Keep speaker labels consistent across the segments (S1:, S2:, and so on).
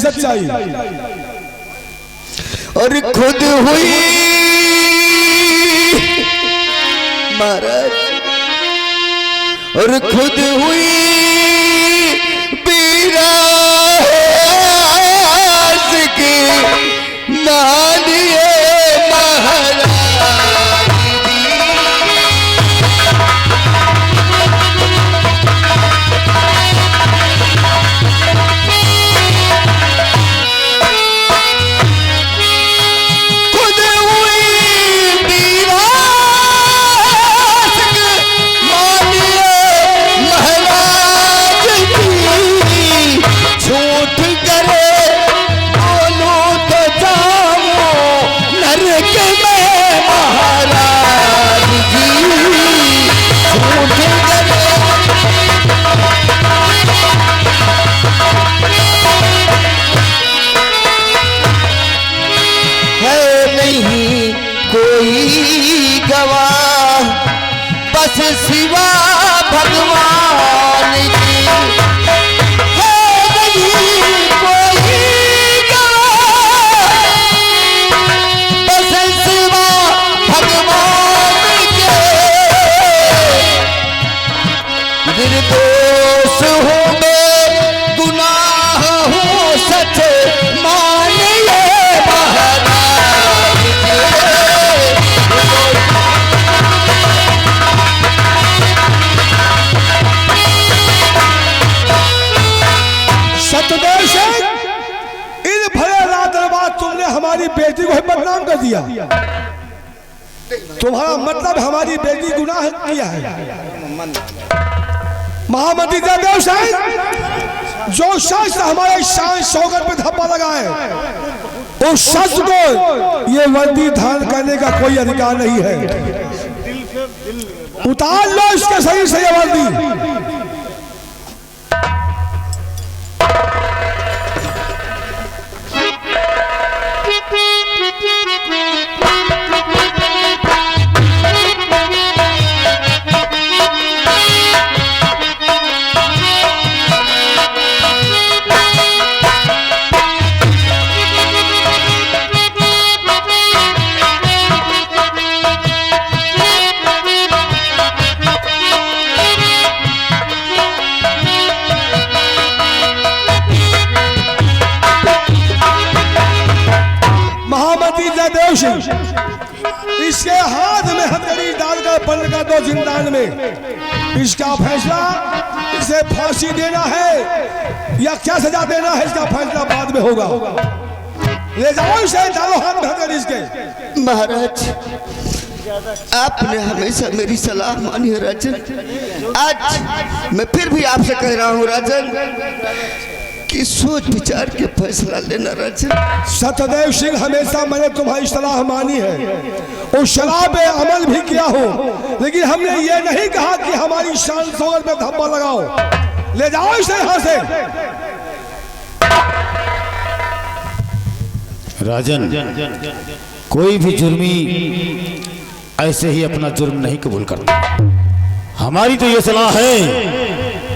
S1: सच्चाई।
S2: और खुद हुई महाराज, और खुद हुई सिवा भगवान की है नहीं कोई गवाह, बस सिवा भगवान के। निर्दोष हूँ मैं, गुनाह हूँ सच मानिए महाराज।
S1: इन भले रात बाद तुमने हमारी बेटी को बदनाम कर दिया। तुम्हारा मतलब हमारी बेटी गुनाह किया है। महामंत्री जयदेव सिंह, जो शख्स हमारे शान शौकत पे धब्बा लगाए, उस शख्स को ये वर्दी धारण करने का कोई अधिकार नहीं है। उतार लो इसके शरीर से ये वर्दी। इसके हाथ में हथकड़ी डालकर बंद कर दो जिंदान में। इसका फैसला, इसे फांसी देना है या क्या सजा देना है, इसका फैसला बाद में होगा। ले जाओ इसे, डालो हाथ में हथकड़ी इसके।
S2: महाराज, आपने हमेशा मेरी सलाह मानी है राजन। आज मैं फिर भी आपसे कह रहा हूँ राजन कि सोच विचार के फैसला लेना राजन।
S1: सत्यदेव सिंह, हमेशा मैंने तुम्हारी सलाह मानी है, उस सलाह पे अमल भी किया हो, लेकिन हमने ये नहीं कहा कि हमारी शान शौकत में धब्बा लगाओ। ले जाओ इसे यहाँ से।
S3: राजन, कोई भी जुर्मी ऐसे ही अपना जुर्म नहीं कबूल करता। हमारी तो ये सलाह है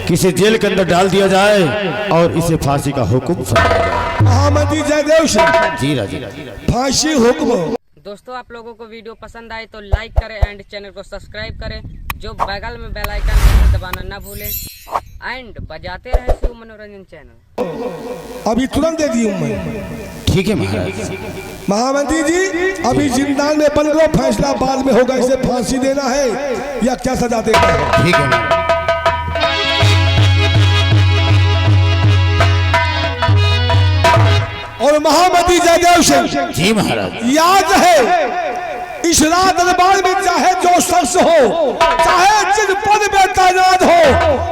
S3: कि इसे जेल के अंदर डाल दिया जाए और इसे फांसी का हुक्म सुनाया जाए।
S1: महामंत्री जयदेव सिंह
S3: जी राजन,
S1: फांसी हुक्म।
S4: दोस्तों, आप लोगों को वीडियो पसंद आए तो लाइक करें एंड चैनल को सब्सक्राइब करें। जो बगल में बेल आइकन दबाना ना भूलें एंड बजाते रहे शिव मनोरंजन चैनल।
S1: अभी तुरंत दे दी हूँ मैं।
S3: ठीक है महाराज।
S1: महामंत्री जी, अभी जिंदान में बंद करो, फैसला बाद में होगा। इसे फांसी देना है या क्या सजा देना है।
S3: ठीक है।
S1: और महामंत्री जयदेव सिंह
S3: जी महाराज,
S1: याद है इस रात दरबार में चाहे जो शख्स हो, चाहे जिस पद में तैनात हो,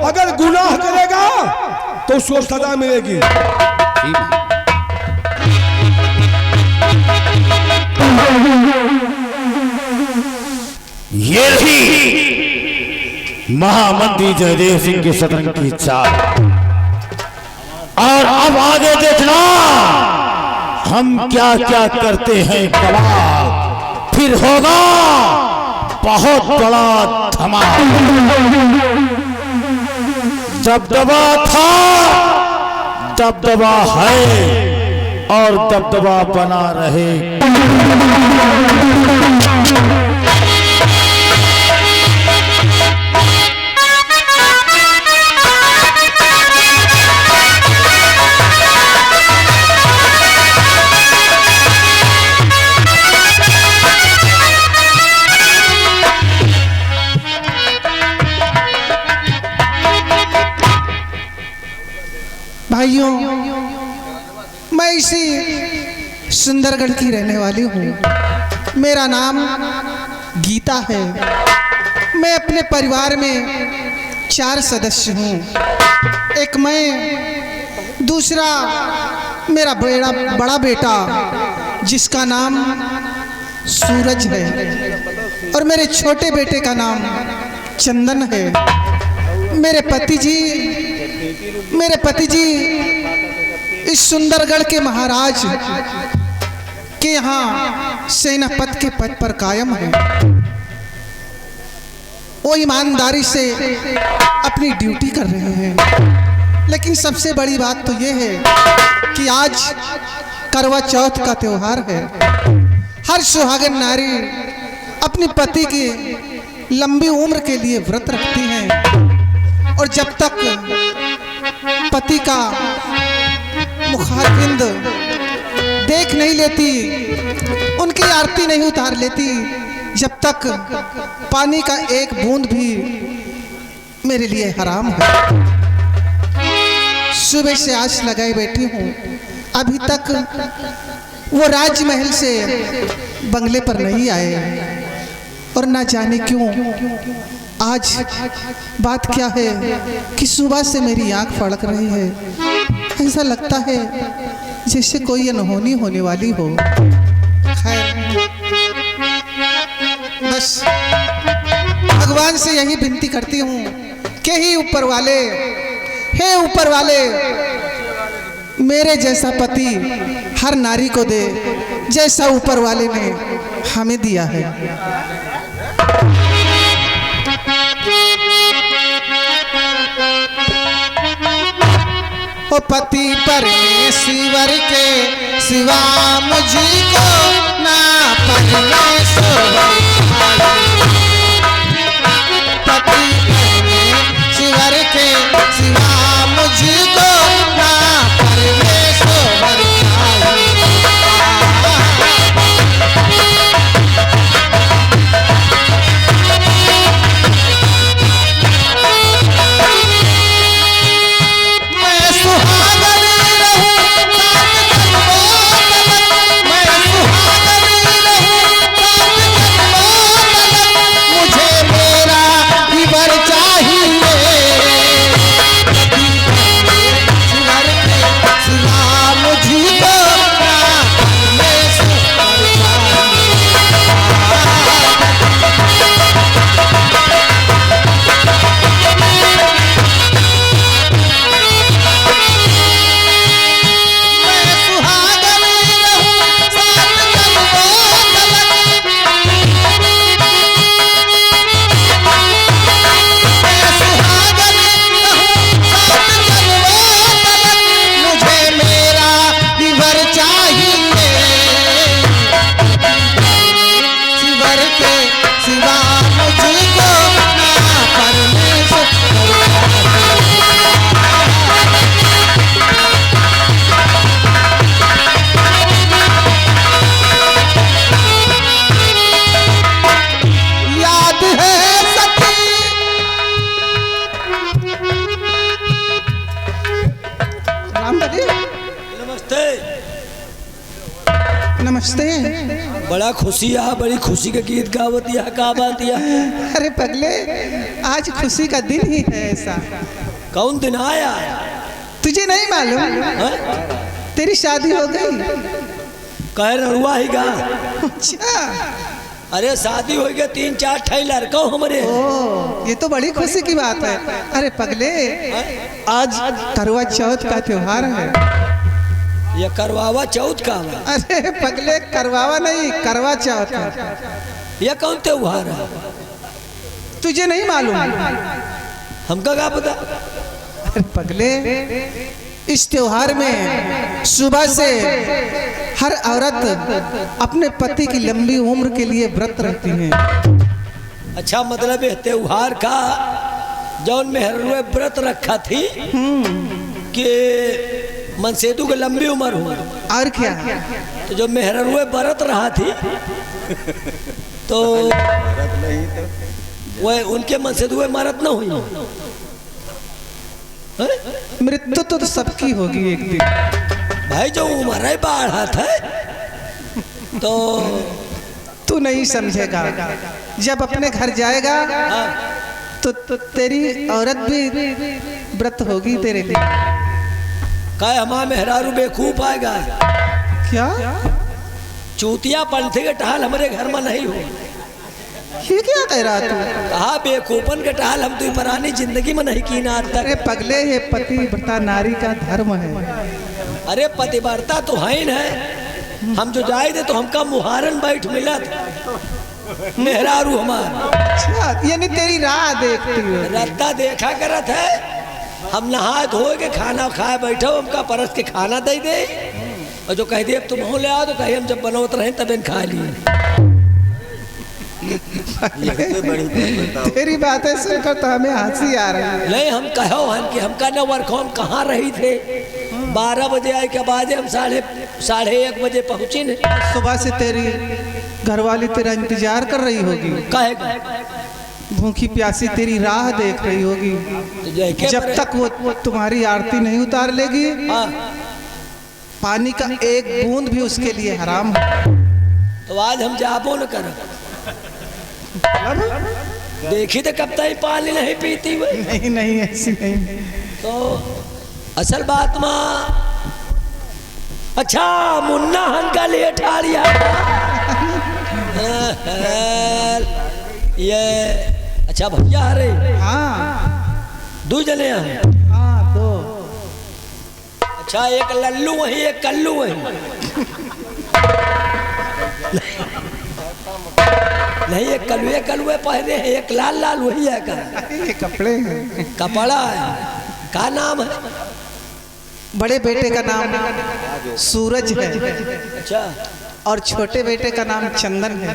S1: अगर गुनाह करेगा तो उसको सजा मिलेगी।
S3: ये थी महामंत्री जयदेव सिंह के शतरंज की चाल। और अब आगे देखना हम क्या क्या करते हैं गवाह, फिर होगा बहुत बड़ा धमाका। दबदबा था, दबदबा है। और दबदबा बना रहे।
S5: भाइयों, मैं इसी सुंदरगढ़ की रहने वाली हूँ। मेरा नाम गीता है। मैं अपने परिवार में 4 सदस्य हूँ। एक मैं, दूसरा मेरा बड़ा बेटा जिसका नाम सूरज है, और मेरे छोटे बेटे का नाम चंदन है। मेरे पति जी इस सुंदरगढ़ के महाराज के यहाँ सेनापति के पद पर कायम है। वो ईमानदारी से अपनी ड्यूटी कर रहे हैं। लेकिन सबसे बड़ी बात तो ये है कि आज करवा चौथ का त्योहार है। हर सुहागन नारी अपने पति की लंबी उम्र के लिए व्रत रखती हैं, और जब तक पति का मुखारबिंद देख नहीं लेती, उनकी आरती नहीं उतार लेती, जब तक पानी का एक बूंद भी मेरे लिए हराम है। सुबह से आस लगाए बैठी हूँ, अभी तक वो राजमहल से बंगले पर नहीं आए, और ना जाने क्यों आज बात क्या है कि सुबह से मेरी आंख फड़क रही है। ऐसा लगता है जैसे कोई अनहोनी होने वाली हो। खैर, बस भगवान से यही विनती करती हूँ कि हे ऊपर वाले, मेरे जैसा पति हर नारी को दे, जैसा ऊपर वाले ने हमें दिया है। ओ पति परमेश्वर के सिवा मुझको ना परमेश्वर, पति परमेश्वर के सिवा मुझको ना परमेश्वर। नमस्ते।
S6: बड़ा खुशी है, बड़ी खुशी का गीत गावती है, का बात है?
S5: अरे पगले, आज खुशी का दिन ही है। ऐसा
S6: कौन दिन आया?
S5: तुझे नहीं मालूम? तेरी शादी हो गई।
S6: कह रहुआ ही गा।
S5: अच्छा,
S6: अरे शादी हो गई, 3-4 ठे लड़का हमारे।
S5: ओ, ये तो बड़ी खुशी की बात है। अरे पगले, आज करवा चौथ का त्योहार है।
S6: ये करवावा चौथ का?
S5: अरे पगले, करवावा नहीं, करवा चौथ है।
S6: ये कौन त्योहार है?
S5: तुझे नहीं मालूम?
S6: हमका क्या पता?
S5: अरे पगले, इस त्योहार में सुबह से हर औरत अपने पति की लंबी उम्र के लिए व्रत रहती है।
S6: अच्छा, मतलब ये त्योहार का जौन मेहरुए व्रत रखा थी कि मनसेतु की लंबी उम्र हो,
S5: और क्या,
S6: तो जो मेहरुए व्रत रहा थी तो वह उनके मनसेतु मरत न हुई।
S5: मृत्यु तो सबकी होगी एक दिन।
S6: भाई जो उम्र बढ़ा था तो
S5: तू नहीं समझेगा, जब अपने घर जाएगा तो तेरी औरत भी व्रत होगी तेरे लिए।
S6: काय हमारा मेहरारू बेकूफ आएगा
S5: क्या?
S6: चूतिया पंथी के टहल हमारे घर में नहीं हो।
S5: ये क्या कह रहा तू?
S6: कहा बेकूफन के टहल हम तो पुरानी जिंदगी में नहीं की ना आज
S5: अरे
S6: तक।
S5: पगले, ये पतिव्रता नारी का धर्म है।
S6: अरे पतिव्रता तो है न, हम जो जाए थे तो हमका मुहारन बैठ मिला था मेहरारू हमार।
S5: अच्छा, यानी तेरी राह देखती हो।
S6: रत्ता देखा करत है, हम नहा धो के खाना खाए बैठो, हमका परस के खाना दे दे और जो कह दे अब तुम हो ले आओ तो कहे हम जब बनवत रहे तब इन खा लिए।
S5: तेरी बातें सुनकर तो हमें हंसी आ रही है।
S6: नहीं, हम कहो हन कि हमका न वर्क हम कहाँ रही थे। 12 बजे आए के बाद हम साढ़े 1 बजे पहुँची न।
S5: सुबह से तेरी घरवाली तेरा इंतजार कर रही होगी,
S6: कहेगा
S5: भूखी प्यासी तेरी राह देख रही होगी।
S6: तो जय के
S5: जब तक वो तुम्हारी आरती नहीं उतार लेगी,
S6: हाँ,
S5: पानी का एक बूंद भी उसके लिए हराम है।
S6: तो आज हम जाबो न कर देखी तो कब तक पानी नहीं पीती हुई।
S5: नहीं नहीं, ऐसी नहीं।
S6: तो असल बात में अच्छा मुन्ना हंका लिए ठारिया ये अच्छा भैया आ रहे
S5: हाँ
S6: 2 जने हैं।
S5: हाँ, दो।
S6: अच्छा, एक लल्लू वही एक कल्लू वही। नहीं, एक कलुए पहने हैं, एक लाल लाल वही है का
S5: ये कपड़े हैं।
S6: कपड़ा है। का नाम है?
S5: बड़े बेटे का नाम सूरज है
S6: अच्छा,
S5: और छोटे बेटे का नाम चंदन है।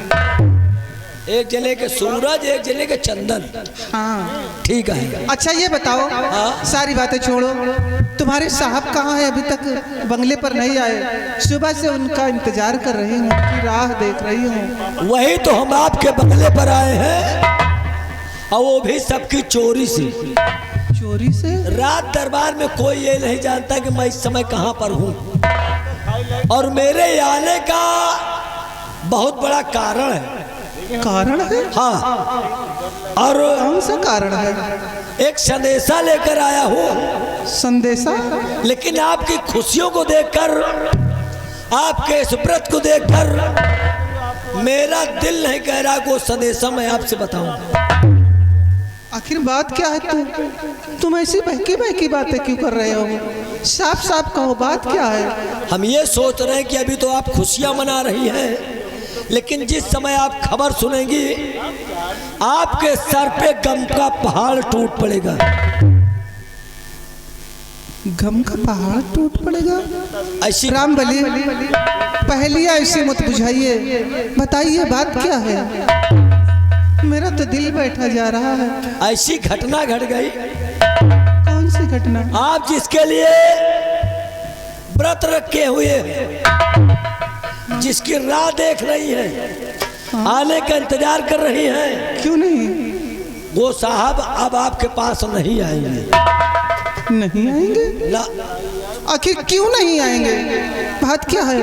S6: एक जने के सूरज, एक जने के चंदन।
S5: हाँ
S6: ठीक है।
S5: अच्छा, ये बताओ,
S6: हाँ?
S5: सारी बातें छोड़ो, तुम्हारे साहब कहाँ है? अभी तक बंगले पर नहीं आए। सुबह से उनका इंतजार कर रही हूँ, उनकी राह देख रही हूँ।
S6: वही तो हम आपके बंगले पर आए हैं, और वो भी सबकी चोरी से।
S5: चोरी से?
S6: रात दरबार में कोई ये नहीं जानता कि मैं इस समय कहाँ पर हूँ, और मेरे आने का बहुत बड़ा कारण है।
S5: कारण है?
S6: हाँ, और
S5: कौन सा कारण है?
S6: एक संदेशा लेकर आया हूँ।
S5: संदेशा?
S6: लेकिन आपकी खुशियों को देखकर, आपके इस व्रत को देखकर मेरा दिल नहीं कह रहा कि वो संदेशा मैं आपसे बताऊं।
S5: आखिर बात क्या है? तुम ऐसी बहकी बहकी बातें क्यों कर रहे हो? साफ साफ कहो, बात क्या है?
S6: हम ये सोच रहे हैं कि अभी तो आप खुशियां मना रही हैं, लेकिन जिस समय आप खबर सुनेंगी आपके सर पे गम का पहाड़ टूट पड़ेगा।
S5: गम का पहाड़ टूट पड़ेगा?
S6: ऐसी
S5: राम बली, पहली ऐसी मत बुझाइए, बताइए बात क्या है? मेरा तो दिल बैठा जा रहा है।
S6: ऐसी घटना घट गई।
S5: कौन सी घटना?
S6: आप जिसके लिए व्रत रखे हुए हैं, जिसकी राह देख रही हैं, आने का इंतजार कर रही हैं,
S5: क्यों नहीं?
S6: वो साहब अब आपके पास नहीं आएंगे।
S5: नहीं आएंगे?
S6: ना,
S5: आखिर क्यों नहीं आएंगे? बात क्या है?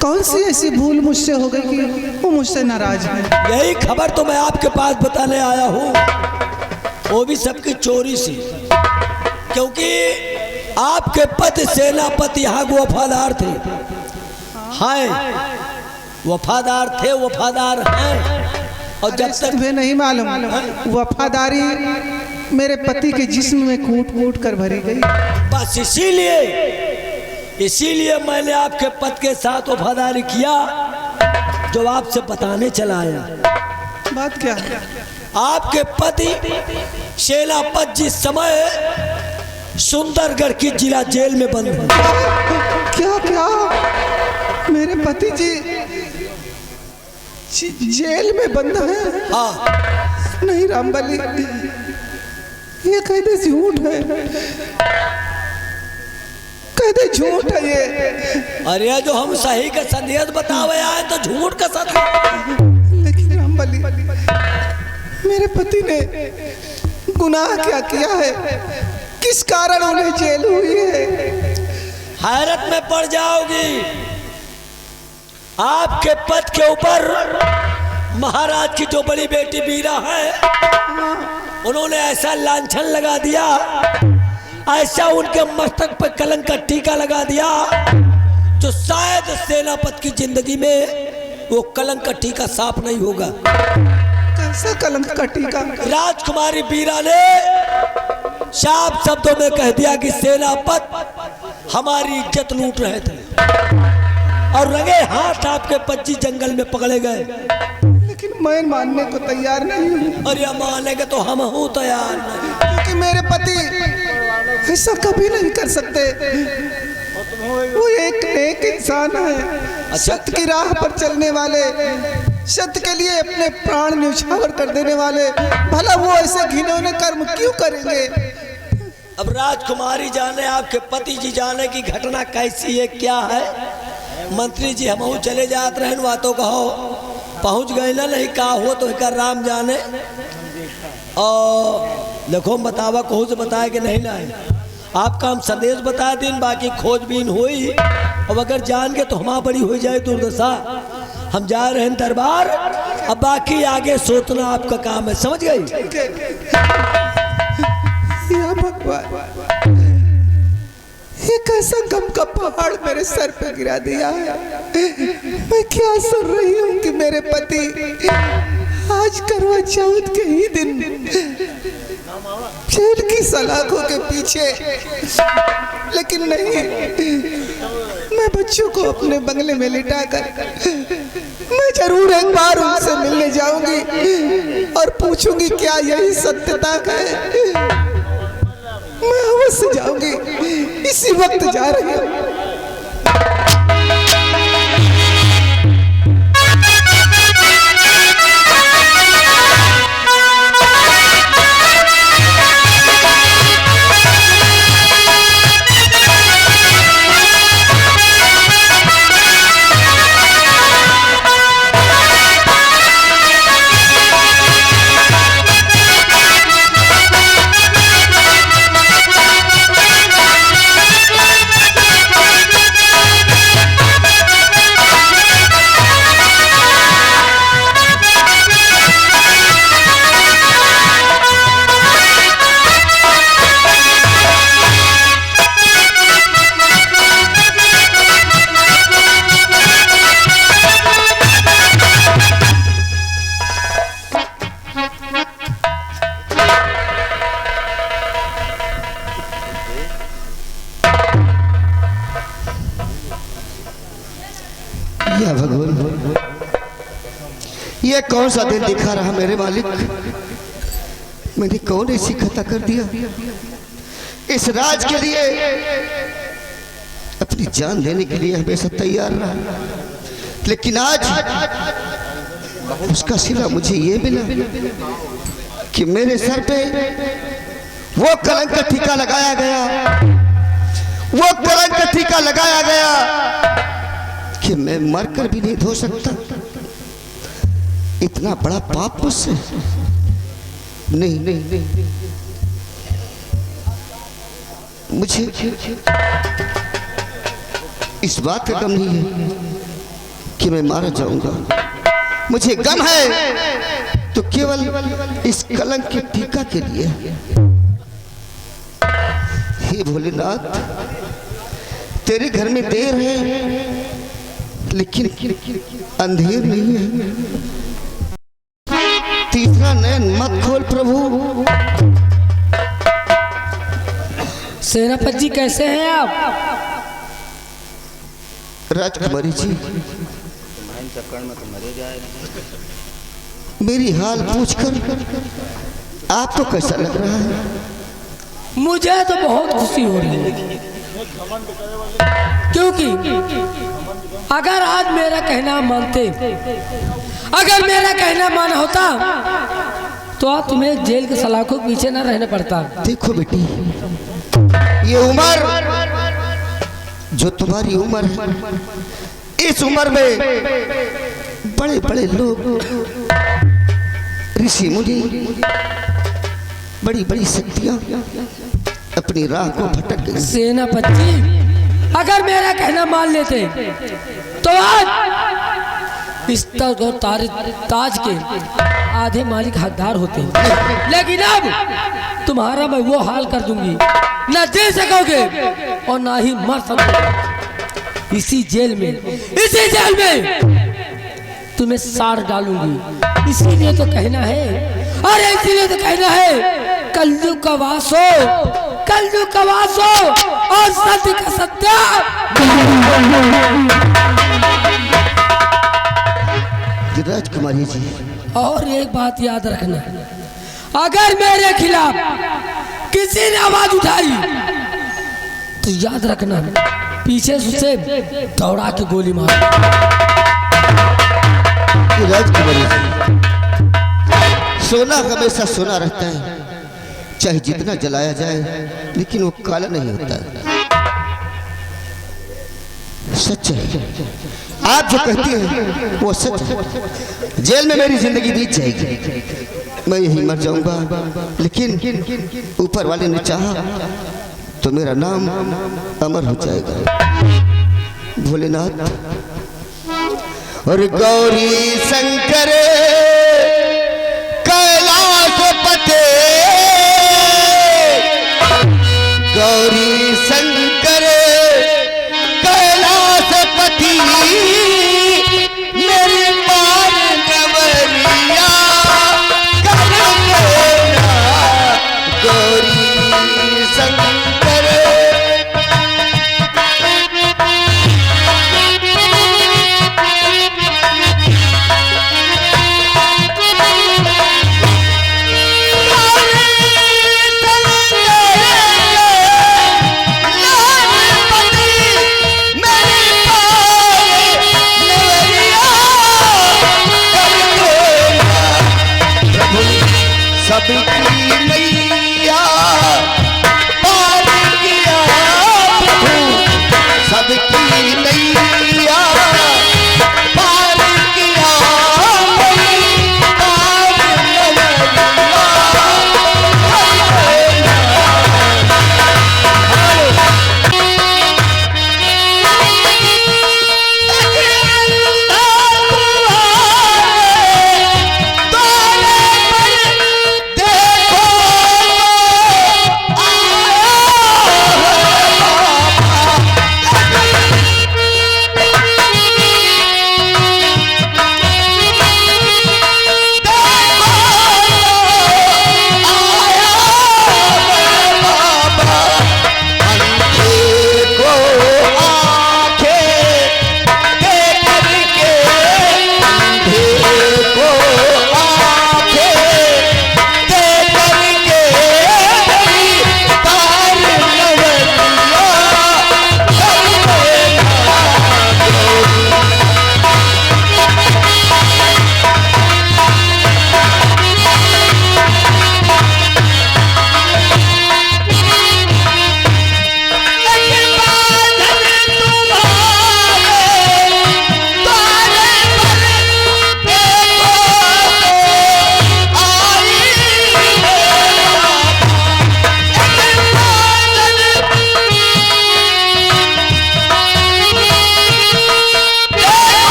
S5: कौन सी ऐसी भूल मुझसे हो गई कि वो मुझसे नाराज है?
S6: यही खबर तो मैं आपके पास बताने आया हूँ, वो भी सबकी चोरी से। क्योंकि आपके पति सेनापति यहाँ वफादार थे, हैं वफादार थे, वफादार हैं, और जब तक
S5: तुम्हें नहीं मालूम, वफादारी मेरे पति के जिस्म में कूट कूट कर भरी गई।
S6: बस इसीलिए मैंने आपके पति के साथ वफादारी किया, जो आपसे बताने चला आया।
S5: बात क्या है?
S6: आपके पति सेनापति जिस समय सुंदरगढ़ की जिला जेल में बंद है।
S5: क्या क्या मेरे पति जी जेल में बंद है?
S6: हाँ।
S5: नहीं रामबली, ये कहते झूठ है, कहते झूठ है ये।
S6: अरे जो हम सही का संदेश बतावे आए तो झूठ का सच।
S5: लेकिन रामबली, मेरे पति ने गुनाह क्या किया है? किस कारण उन्हें जेल हुई है?
S6: हैरत में पड़ जाओगी। आपके पद के ऊपर महाराज की जो बड़ी बेटी बीरा है, उन्होंने ऐसा लांछन लगा दिया, ऐसा उनके मस्तक पर कलंक का टीका लगा दिया, जो शायद सेनापति की जिंदगी में वो कलंक का टीका साफ नहीं होगा।
S5: कैसा कलंक का टीका?
S6: राजकुमारी बीरा ने साफ शब्दों में कह दिया कि सेनापति हमारी इज्जत लूट रहे थे और रंगे हाथ आपके पच्ची जंगल में पकड़े गए।
S5: लेकिन मैं मानने को तैयार नहीं हूँ।
S6: और ये मानेंगे तो हम हूँ तैयार नहीं,
S5: क्योंकि मेरे पति ऐसा कभी नहीं कर सकते। वो एक नेक इंसान है, सत्य की राह पर चलने वाले, सत्य के लिए अपने प्राण न्यौछावर कर देने वाले। भला वो ऐसे घिनौने कर्म क्यों करेंगे?
S6: अब राजकुमारी जाने, आपके पति जी जाने की घटना कैसी है, क्या है। मंत्री जी हम चले जाते रहे, बातों कहो पहुंच गए ना, नहीं कहा हो तो एक राम जाने। और देखो बतावा कहूँ से बताए कि नहीं लाए, आपका हम संदेश बता दिन, बाकी खोजबीन हुई। अब अगर जान के तो हमारा बड़ी हो जाए दुर्दशा। हम जा रहे हैं दरबार, अब बाकी आगे सोचना आपका काम है, समझ गई?
S5: या भगवान, ये कैसा गम का पहाड़ मेरे सर पे गिरा दिया है। मैं क्या सुन रही हूँ कि मेरे पति आज करवा चौथ के ही दिन जेल की सलाखों के पीछे। लेकिन नहीं, मैं बच्चों को अपने बंगले में लिटाकर मैं जरूर एक बार उनसे मिलने जाऊंगी और पूछूंगी क्या यही सत्यता है। मैं अवश्य जाऊंगी, इसी वक्त जा रही हूँ।
S2: या भगवान, ये कौन सा दिन दिखा रहा मेरे मालिक? मैंने कौन ऐसी खता कर दिया? इस राज के लिए अपनी जान देने के लिए हमेशा तैयार रहा, लेकिन आज उसका सिला मुझे ये मिला कि मेरे सर पे वो कलंक का टीका लगाया गया, वो कलंक का टीका लगाया गया कि मैं मरकर भी नहीं धो सकता। इतना बड़ा पाप मुझसे नहीं, नहीं, नहीं। मुझे इस बात का गम नहीं है कि मैं मारा जाऊंगा। मुझे गम है तो केवल इस कलंक के टीका के लिए। हे भोलेनाथ, तेरे घर में देर है लेकिन अंधेर नहीं है। तीसरा नयन मत खोल प्रभु।
S6: सेनापति जी कैसे हैं आप?
S2: राजकुमारी जी, मेरी हाल पूछकर आपको कैसा लग रहा है?
S6: मुझे तो बहुत खुशी हो रही है, क्योंकि अगर आज मेरा कहना मानते, अगर मेरा कहना माना होता तो आप तुम्हें जेल के सलाखों के पीछे न रहना पड़ता।
S2: देखो बेटी, ये उम्र जो तुम्हारी उम्र है, इस उम्र में बड़े बड़े लोग, ऋषि मुनि, बड़ी बड़ी शक्तियां अपनी राह को भटक गई।
S6: सेनापति, अगर मेरा कहना मान लेते तो आज इस तख्त और ताज के आधे मालिक हकदार होते, लेकिन अब तुम्हारा मैं वो हाल कर दूंगी, न जी सकोगे और ना ही मर सकोगे। इसी जेल में तुम्हें साड़ डालूंगी। इसीलिए तो कहना है, अरे इसीलिए तो कहना है, कलयुग का वास हो, कलयुग का वास हो और सत्य का सत्य।
S2: राजकुमारी जी,
S6: और एक बात याद रखना, अगर मेरे खिलाफ किसी ने आवाज उठाई तो याद रखना, पीछे से दौड़ा के गोली मार।
S2: राजकुमारी जी, सोना हमेशा सोना रहता है, चाहे जितना जलाया जाए, लेकिन वो काला नहीं होता है। सच है, आप जो कहती हैं वो सच है। जेल में मेरी जिंदगी बीत जाएगी, मैं यही मर जाऊंगा, लेकिन ऊपर वाले ने चाहा तो मेरा नाम अमर हो जाएगा। भोलेनाथ और गौरी शंकर कैलाशपते, गौरी शंकर कैलाशपति, मेरी पार नवरिया कर देना, गौरी शंकर। सबकी मैया पार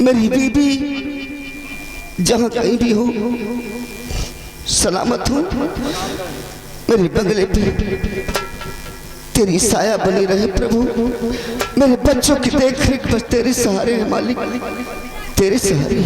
S2: मेरी बीबी जहां कहीं भी हो सलामत हो। मेरे बंगले पे तेरी साया बनी रहे प्रभु। मेरे बच्चों की देख रेख बस तेरे सहारे है मालिक, तेरे सहारे।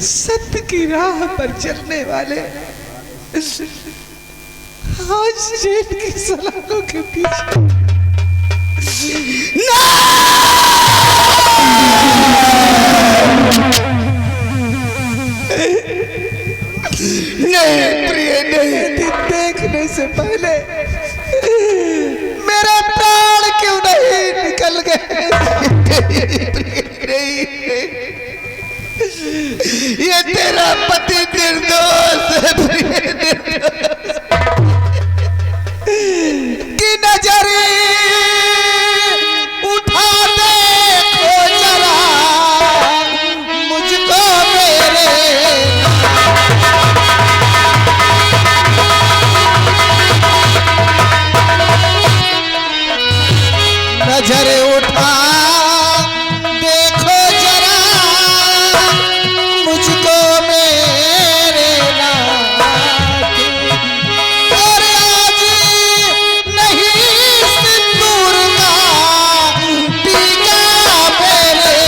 S5: सत्य की राह पर चलने वाले आज जेल की सलाखों के पीछे
S2: नहीं प्रिय नहीं।
S5: देखने से पहले मेरा प्राण क्यों नहीं निकल गए?
S2: ये तेरा पति निर्दोष है प्रिय, निर्दोष।
S5: कि नजर उठा देखो जरा मुझको मेरे, नजर उठा देखो जरा मुझको मेरे नाथ, और आज नहीं सिंदूर का टीका मेरे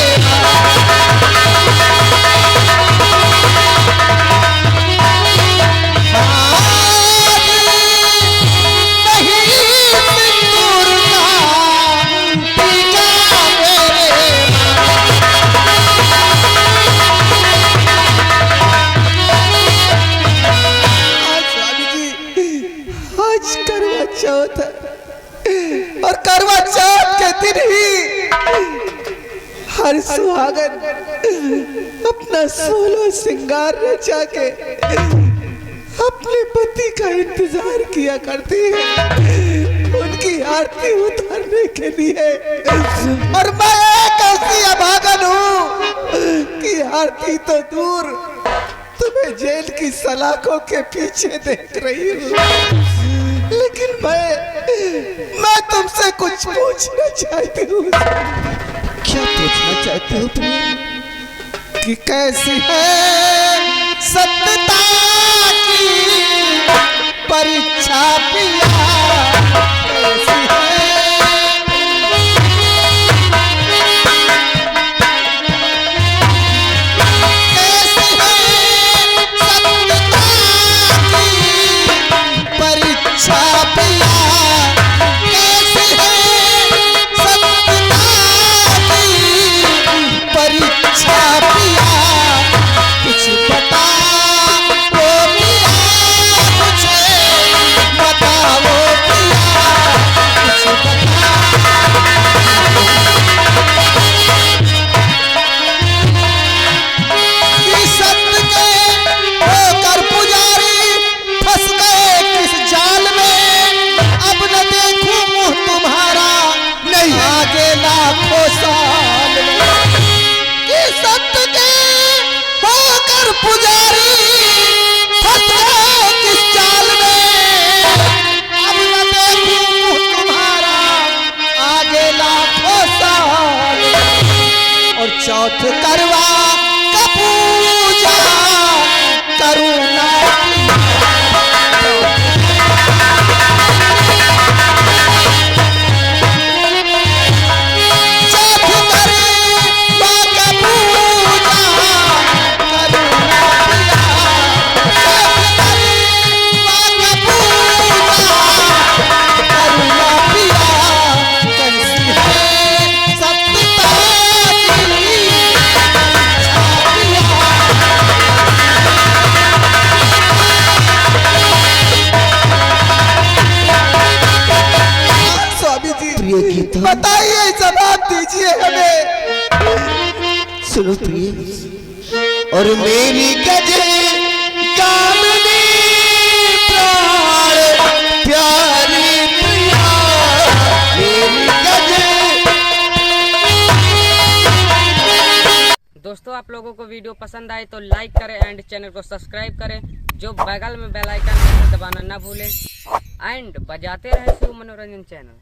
S5: चौथ है और करवा चौथ के दिन ही हर सुहागन अपना 16 श्रृंगार रचा के अपने पति का इंतजार किया करती है उनकी आरती उतारने के लिए। और मैं एक ऐसी अभागन हूँ कि आरती तो दूर तुम्हें जेल की सलाखों के पीछे देख रही हूँ। लेकिन मैं तुमसे कुछ पूछना चाहती हूँ।
S2: क्या पूछना चाहते हो प्रिय?
S5: कि कैसी है सत्यता की परीक्षा पिया, कैसी चौथ करवा का पूजा करुणा बताइए, जवाब दीजिए हमें।
S2: सुनो प्रिय, और मेरी गजल कामनी
S4: आप लोगों को वीडियो पसंद आए तो लाइक करें एंड चैनल को सब्सक्राइब करें, जो बगल में बेल आइकन दबाना ना भूलें एंड बजाते रहे शिव मनोरंजन चैनल।